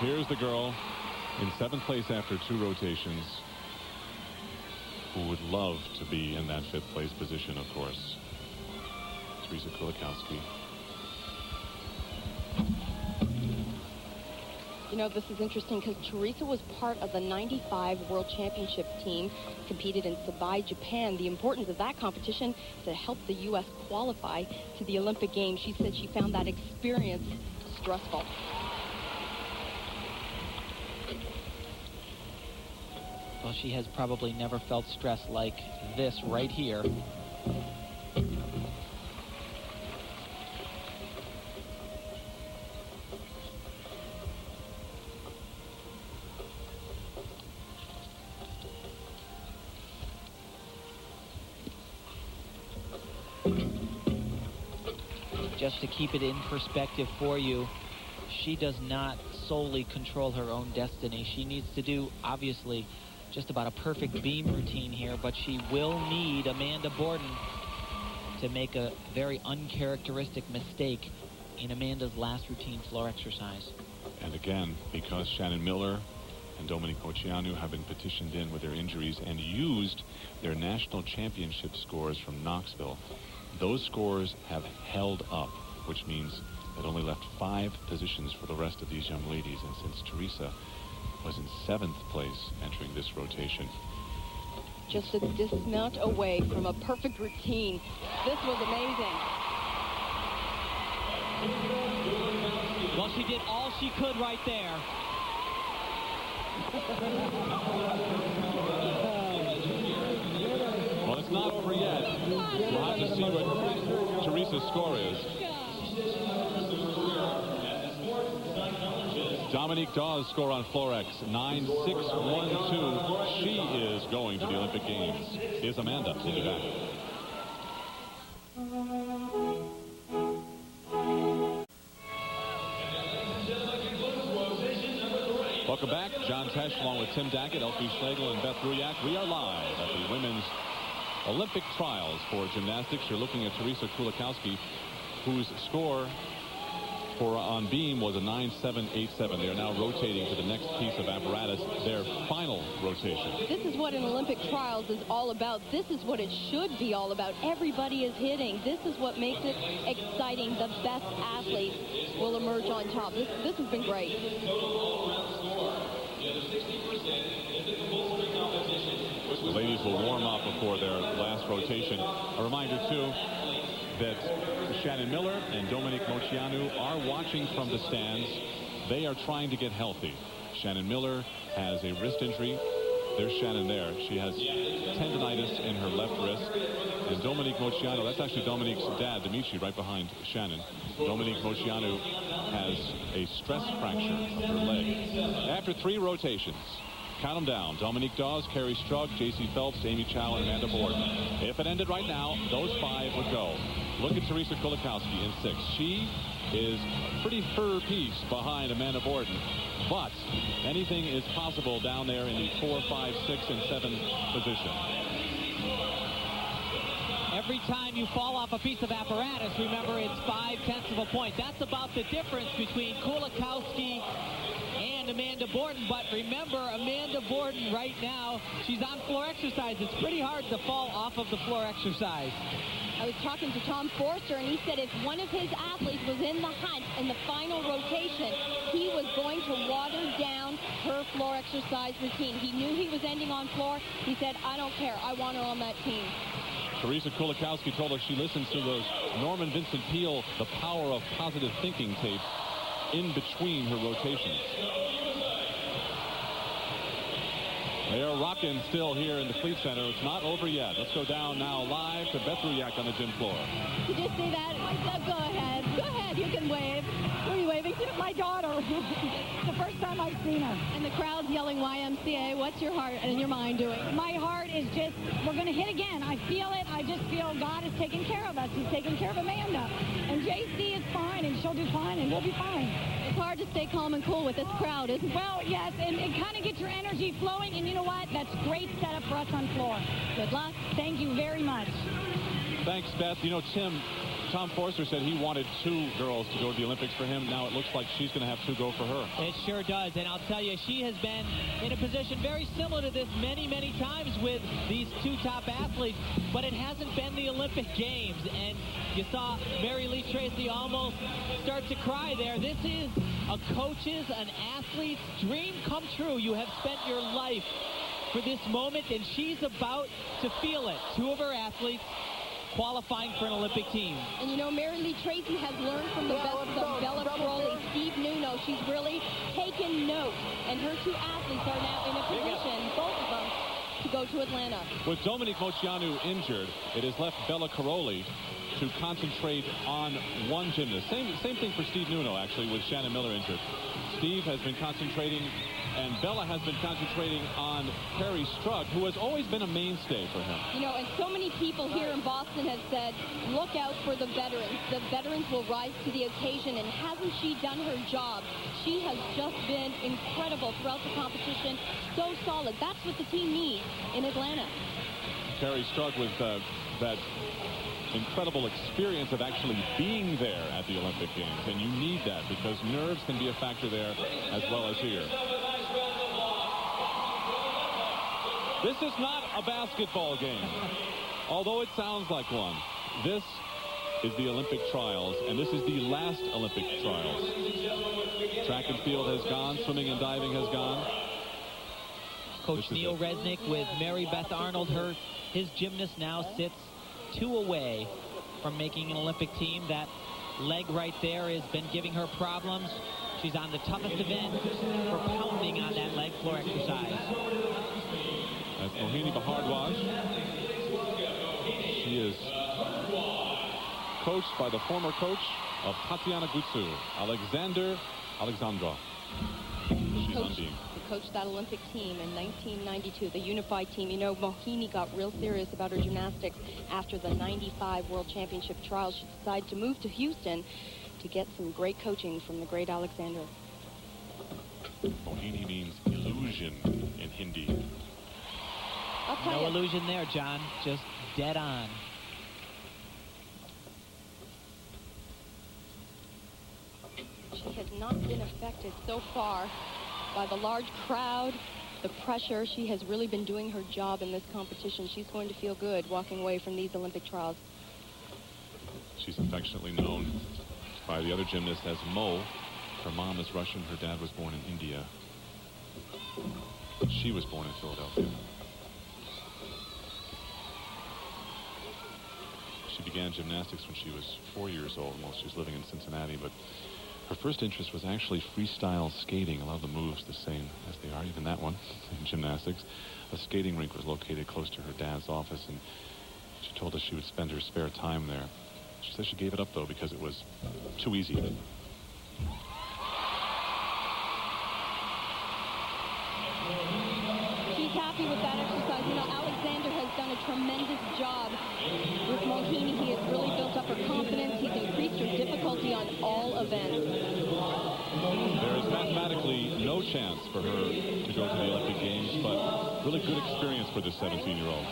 Here's the girl in 7th place after 2 rotations, who would love to be in that 5th place position, of course. Teresa Kulikowski. You know, this is interesting because Teresa was part of the 95 World Championship team, competed in Sabai, Japan. The importance of that competition is to help the U.S. qualify to the Olympic Games. She said she found that experience stressful. Well, she has probably never felt stress like this right here. Just to keep it in perspective for you, she does not solely control her own destiny. She needs to do, obviously, just about a perfect beam routine here, but she will need Amanda Borden to make a very uncharacteristic mistake in Amanda's last routine floor exercise. And again, because Shannon Miller and Dominique Moceanu have been petitioned in with their injuries and used their national championship scores from Knoxville, those scores have held up, which means it only left 5 positions for the rest of these young ladies. And since Teresa was in 7th place entering this rotation, just a dismount away from a perfect routine. This was amazing. Well, she did all she could right there. Well, it's not over yet. We'll have to see what Teresa's score is. Dominique Dawes' score on floor X, 9.612. She is going to the Olympic Games. Is Amanda. We'll be back. Welcome back. John Tesh along with Tim Daggett, Elfie Schlegel, and Beth Ruyak. We are live at the women's Olympic trials for gymnastics. You're looking at Teresa Kulikowski, whose score for on beam was a 9.787. They are now rotating to the next piece of apparatus, their final rotation. This is what an Olympic trials is all about. This is what it should be all about. Everybody is hitting. This is what makes it exciting. The best athletes will emerge on top. This has been great. The ladies will warm up before their last rotation. A reminder, too, that Shannon Miller and Dominique Moceanu are watching from the stands. They are trying to get healthy. Shannon Miller has a wrist injury. There's Shannon there. She has tendonitis in her left wrist. And Dominique Moceanu, that's actually Dominique's dad, Dimitri, right behind Shannon. Dominique Moceanu has a stress fracture of her leg. After 3 rotations, count them down: Dominique Dawes, Carrie Strug, J.C. Phelps, Amy Chow, and Amanda Borden. If it ended right now, those 5 would go. Look at Teresa Kulikowski in 6. She is a pretty fur piece behind Amanda Borden, but anything is possible down there in the 4, 5, 6, and 7 position. Every time you fall off a piece of apparatus, remember it's 0.5 of a point. That's about the difference between Kulikowski and Amanda Borden. But remember, Amanda Borden right now, she's on floor exercise. It's pretty hard to fall off of the floor exercise. I was talking to Tom Forster, and he said if one of his athletes was in the hunt in the final rotation, he was going to water down her floor exercise routine. He knew he was ending on floor. He said, I don't care. I want her on that team. Teresa Kulikowski told us she listens to those Norman Vincent Peale, The Power of Positive Thinking tapes in between her rotations. They are rocking still here in the Fleet Center. It's not over yet. Let's go down now live to Beth Ruyak on the gym floor. Did you see that? Go ahead. Go ahead. You can wave. Who are you waving to? My daughter. The first time I've seen her. And the crowd's yelling YMCA. What's your heart and your mind doing? My heart is just, we're going to hit again. I feel it. I just feel God is taking care of us. He's taking care of Amanda. And JC is fine, and she'll do fine, and we'll be fine. It's hard to stay calm and cool with this crowd, isn't it? Well, yes, and it kind of gets your energy flowing, and you know what? That's great setup for us on floor. Good luck. Thank you very much. Thanks, Beth. You know, Tim Tom Forster said he wanted 2 girls to go to the Olympics for him. Now it looks like she's going to have 2 go for her. It sure does. And I'll tell you, she has been in a position very similar to this many, many times with these 2 top athletes. But it hasn't been the Olympic Games. And you saw Mary Lee Tracy almost start to cry there. This is a coach's, an athlete's dream come true. You have spent your life for this moment, and she's about to feel it. 2 of her athletes qualifying for an Olympic team. And you know, Mary Lee Tracy has learned from the best of Bella Crowley, Steve Nuno. She's really taken note, and her 2 athletes are now in a position, both of them, to go to Atlanta. With Dominique Moceanu injured, it has left Bella Caroli to concentrate on one gymnast. Same thing for Steve Nuno, actually, with Shannon Miller injured. Steve has been concentrating, and Bella has been concentrating on Perry Strug, who has always been a mainstay for him. You know, and so many people here in Boston have said, look out for the veterans. The veterans will rise to the occasion, and hasn't she done her job? She has just been incredible throughout the competition. So solid. That's what the team needs in Atlanta. Perry Strug with that incredible experience of actually being there at the Olympic Games, and you need that because nerves can be a factor there as well as here. This is not a basketball game, although it sounds like one. This is the Olympic trials, and this is the last Olympic trials. Track and field has gone, swimming and diving has gone. Coach Neil Resnick with Mary Beth Arnold. His gymnast now sits 2 away from making an Olympic team. That leg right there has been giving her problems. She's on the toughest event for pounding on that leg floor exercise. That's Mohini Bhardwaj. She is coached by the former coach of Tatiana Gutsu, Alexandra. She's Undine. Coached that Olympic team in 1992, the unified team. You know, Mohini got real serious about her gymnastics after the 95 World Championship trials. She decided to move to Houston to get some great coaching from the great Alexander. Mohini means illusion in Hindi. I'll tell No you. illusion there, John. Just dead on. She has not been affected so far by the large crowd, the pressure. She has really been doing her job in this competition. She's going to feel good walking away from these Olympic trials. She's affectionately known by the other gymnasts as Mo. Her mom is Russian. Her dad was born in India. She was born in Philadelphia. She began gymnastics when she was 4 years old while she was living in Cincinnati, but her first interest was actually freestyle skating. A lot of the moves the same as they are, even that one in gymnastics. A skating rink was located close to her dad's office, and she told us she would spend her spare time there. She said she gave it up, though, because it was too easy. She's happy with that exercise. You know, Alexander has done a tremendous job with Mohini. He has really built up her confidence. He's increased her difficulty on all events. There is mathematically no chance for her to go to the Olympic Games, but really good experience for this 17-year-old.